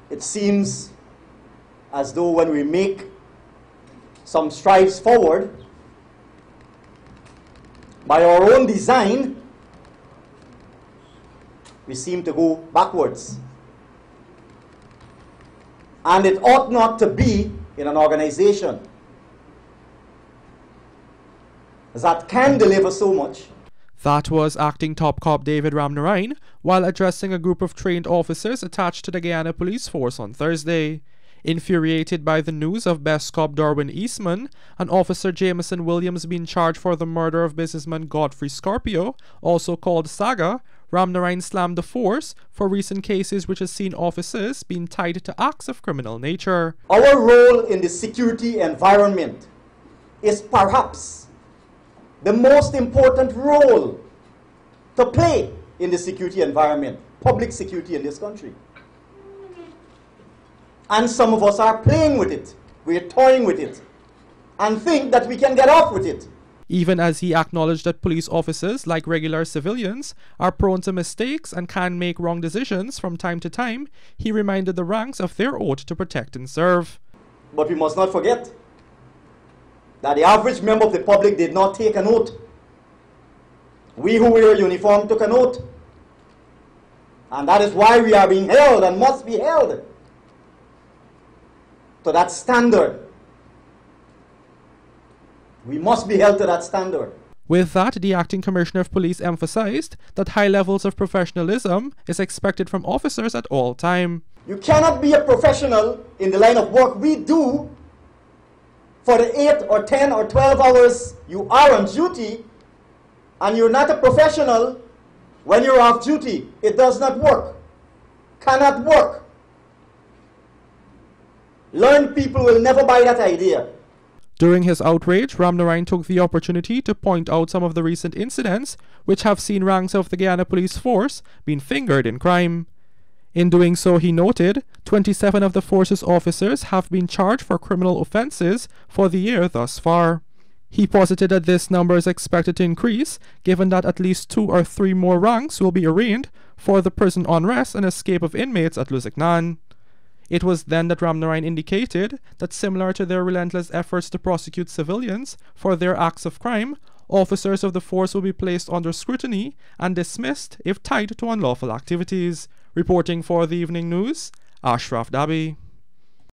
it seems as though when we make some strides forward, by our own design, we seem to go backwards. And it ought not to be in an organization that can deliver so much. That was Acting Top Cop David Ramnarine while addressing a group of trained officers attached to the Guyana Police Force on Thursday. Infuriated by the news of Best Cop Darwin Eastman and Officer Jameson Williams being charged for the murder of businessman Godfrey Scorpio, also called Saga, Ramnarine slammed the force for recent cases which has seen officers being tied to acts of criminal nature. Our role in the security environment is perhaps the most important role to play in the security environment, public security in this country. And some of us are playing with it, we're toying with it, and think that we can get off with it. Even as he acknowledged that police officers, like regular civilians, are prone to mistakes and can make wrong decisions from time to time, he reminded the ranks of their oath to protect and serve. But we must not forget that the average member of the public did not take an oath. We who wear a uniform took an oath. And that is why we are being held and must be held to that standard. We must be held to that standard. With that, the Acting Commissioner of Police emphasized that high levels of professionalism is expected from officers at all time. You cannot be a professional in the line of work we do for the 8 or 10 or 12 hours you are on duty, and you're not a professional when you're off duty. It does not work. Cannot work. Learned people will never buy that idea. During his outrage, Ramnarine took the opportunity to point out some of the recent incidents which have seen ranks of the Guyana Police Force being fingered in crime. In doing so, he noted 27 of the force's officers have been charged for criminal offences for the year thus far. He posited that this number is expected to increase, given that at least 2 or 3 more ranks will be arraigned for the prison unrest and escape of inmates at Lusignan. It was then that Ramnarine indicated that similar to their relentless efforts to prosecute civilians for their acts of crime, officers of the force will be placed under scrutiny and dismissed if tied to unlawful activities. Reporting for the Evening News, Ashraf Dabi.